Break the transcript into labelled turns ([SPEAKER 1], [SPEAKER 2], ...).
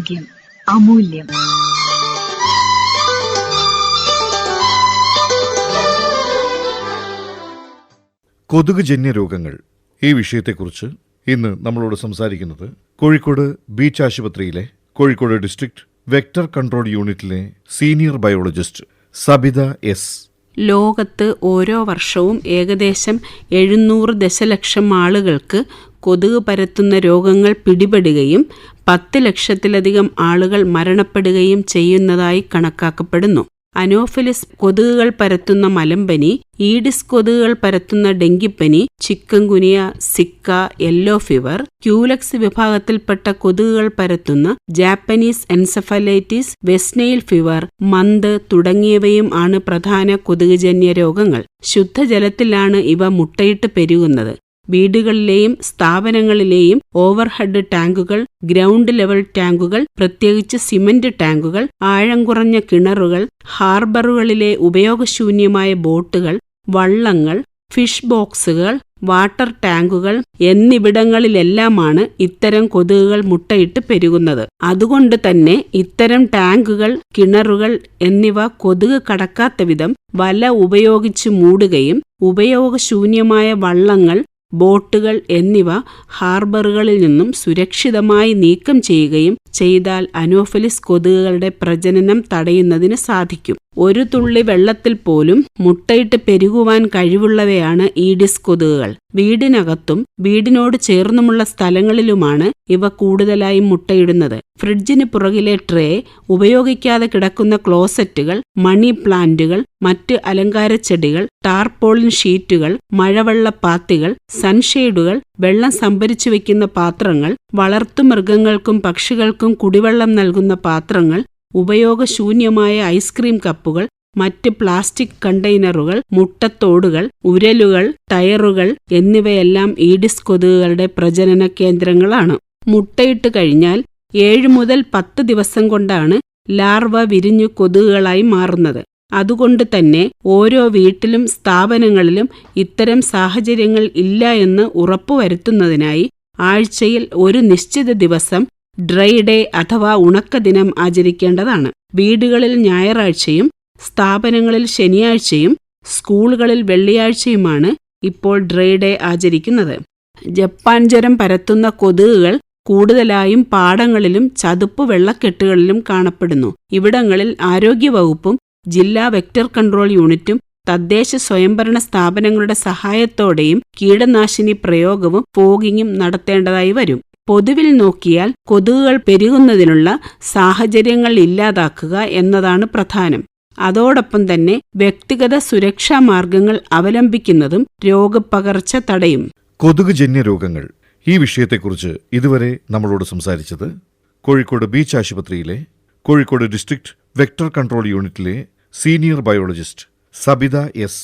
[SPEAKER 1] ആരോഗ്യം അമൂല്യം.
[SPEAKER 2] കൊതുകുജന്യ രോഗങ്ങൾ ഈ വിഷയത്തെക്കുറിച്ച് ഇന്ന് നമ്മളോട് സംസാരിക്കുന്നത് കോഴിക്കോട് ബീച്ച് ആശുപത്രിയിലെ കോഴിക്കോട് ഡിസ്ട്രിക്ട് വെക്ടർ കൺട്രോൾ യൂണിറ്റിലെ സീനിയർ ബയോളജിസ്റ്റ് സബിത എസ്.
[SPEAKER 3] ലോകത്ത് ഓരോ വർഷവും ഏകദേശം 700 ദശലക്ഷം ആളുകൾക്ക് കൊതുക് പരത്തുന്ന രോഗങ്ങൾ പിടിപെടുകയും 10 ലക്ഷത്തിലധികം ആളുകൾ മരണപ്പെടുകയും ചെയ്യുന്നതായി കണക്കാക്കപ്പെടുന്നു. അനോഫിലിസ് കൊതുകുകൾ പരത്തുന്ന മലമ്പനി, ഈഡിസ് കൊതുകുകൾ പരത്തുന്ന ഡെങ്കിപ്പനി, chikungunya, Zika, yellow fever, Culex വിഭാഗത്തിൽപ്പെട്ട കൊതുകുകൾ പരത്തുന്ന ജാപ്പനീസ് എൻസെഫലൈറ്റിസ്, വെസ്റ്റ് ഫീവർ, മന്ത് തുടങ്ങിയവയും ആണ് പ്രധാന കൊതുകുജന്യ രോഗങ്ങൾ. ശുദ്ധജലത്തിലാണ് ഇവ മുട്ടയിട്ട് പെരുകുന്നത്. വീടുകളിലെയും സ്ഥാപനങ്ങളിലെയും ഓവർഹെഡ് ടാങ്കുകൾ, ഗ്രൗണ്ട് ലെവൽ ടാങ്കുകൾ, പ്രത്യേകിച്ച് സിമന്റ് ടാങ്കുകൾ, ആഴം കുറഞ്ഞ കിണറുകൾ, ഹാർബറുകളിലെ ഉപയോഗശൂന്യമായ ബോട്ടുകൾ, വള്ളങ്ങൾ, ഫിഷ് ബോക്സുകൾ, വാട്ടർ ടാങ്കുകൾ എന്നിവിടങ്ങളിലെല്ലാമാണ് ഇത്തരം കൊതുകുകൾ മുട്ടയിട്ട് പെരുകുന്നത്. അതുകൊണ്ട് തന്നെ ഇത്തരം ടാങ്കുകൾ, കിണറുകൾ എന്നിവ കൊതുക് കടക്കാത്ത വിധം വല ഉപയോഗിച്ച് മൂടുകയും ഉപയോഗശൂന്യമായ വള്ളങ്ങൾ, ബോട്ടുകൾ എന്നിവ ഹാർബറുകളിൽ നിന്നും സുരക്ഷിതമായി നീക്കം ചെയ്യുകയും ചെയ്താൽ അനോഫിലിസ് കൊതുകുകളുടെ പ്രജനനം തടയുന്നതിന് സാധിക്കും. ഒരു തുള്ളി വെള്ളത്തിൽ പോലും മുട്ടയിട്ട് പെരുകുവാൻ കഴിവുള്ളവയാണ് ഈഡിസ് കൊതുകുകൾ. വീടിനകത്തും വീടിനോട് ചേർന്നുമുള്ള സ്ഥലങ്ങളിലുമാണ് ഇവ കൂടുതലായും മുട്ടയിടുന്നത്. ഫ്രിഡ്ജിന് പുറകിലെ ട്രേ, ഉപയോഗിക്കാതെ കിടക്കുന്ന ക്ലോസറ്റുകൾ, മണി പ്ലാന്റുകൾ, മറ്റ് അലങ്കാര ചെടികൾ, ടാർപോളിൻ ഷീറ്റുകൾ, മഴവെള്ളപ്പാത്തികൾ, സൺഷെയ്ഡുകൾ, വെള്ളം സംഭരിച്ചു വയ്ക്കുന്ന പാത്രങ്ങൾ, വളർത്തുമൃഗങ്ങൾക്കും പക്ഷികൾക്കും കുടിവെള്ളം നൽകുന്ന പാത്രങ്ങൾ, ഉപയോഗശൂന്യമായ ഐസ്ക്രീം കപ്പുകൾ, മറ്റ് പ്ലാസ്റ്റിക് കണ്ടെയ്നറുകൾ, മുട്ടത്തോടുകൾ, ഉരലുകൾ, ടയറുകൾ എന്നിവയെല്ലാം ഈഡിസ് കൊതുകുകളുടെ പ്രജനന കേന്ദ്രങ്ങളാണ്. മുട്ടയിട്ട് കഴിഞ്ഞാൽ 7 മുതൽ 10 ദിവസം കൊണ്ടാണ് ലാർവ വിരിഞ്ഞു കൊതുകുകളായി മാറുന്നത്. അതുകൊണ്ട് തന്നെ ഓരോ വീട്ടിലും സ്ഥാപനങ്ങളിലും ഇത്തരം സാഹചര്യങ്ങൾ ഇല്ല എന്ന് ഉറപ്പുവരുത്തുന്നതിനായി ആഴ്ചയിൽ ഒരു നിശ്ചിത ദിവസം ഡ്രൈ ഡേ അഥവാ ഉണക്കദിനം ആചരിക്കേണ്ടതാണ്. വീടുകളിൽ ഞായറാഴ്ചയും സ്ഥാപനങ്ങളിൽ ശനിയാഴ്ചയും സ്കൂളുകളിൽ വെള്ളിയാഴ്ചയുമാണ് ഇപ്പോൾ ഡ്രൈ ഡേ ആചരിക്കുന്നത്. ജപ്പാൻ ജ്വരം പരത്തുന്ന കൊതുകുകൾ കൂടുതലായും പാടങ്ങളിലും ചതുപ്പ് വെള്ളക്കെട്ടുകളിലും കാണപ്പെടുന്നു. ഇവിടങ്ങളിൽ ആരോഗ്യവകുപ്പും ജില്ലാ വെക്ടർ കൺട്രോൾ യൂണിറ്റും തദ്ദേശ സ്വയംഭരണ സ്ഥാപനങ്ങളുടെ സഹായത്തോടെയും കീടനാശിനി പ്രയോഗവും ഫോഗിങ്ങും നടത്തേണ്ടതായി വരും. പൊതുവിൽ നോക്കിയാൽ കൊതുകുകൾ പെരുകുന്നതിനുള്ള സാഹചര്യങ്ങൾ ഇല്ലാതാക്കുക എന്നതാണ് പ്രധാനം. അതോടൊപ്പം തന്നെ വ്യക്തിഗത സുരക്ഷാ മാർഗങ്ങൾ അവലംബിക്കുന്നതും രോഗപകർച്ച തടയും.
[SPEAKER 2] കൊതുകുജന്യ രോഗങ്ങൾ ഈ വിഷയത്തെക്കുറിച്ച് ഇതുവരെ നമ്മളോട് സംസാരിച്ചത് കോഴിക്കോട് ബീച്ച് ആശുപത്രിയിലെ കോഴിക്കോട് ഡിസ്ട്രിക്ട് വെക്ടർ കൺട്രോൾ യൂണിറ്റിലെ സീനിയർ ബയോളജിസ്റ്റ് സബിത എസ്.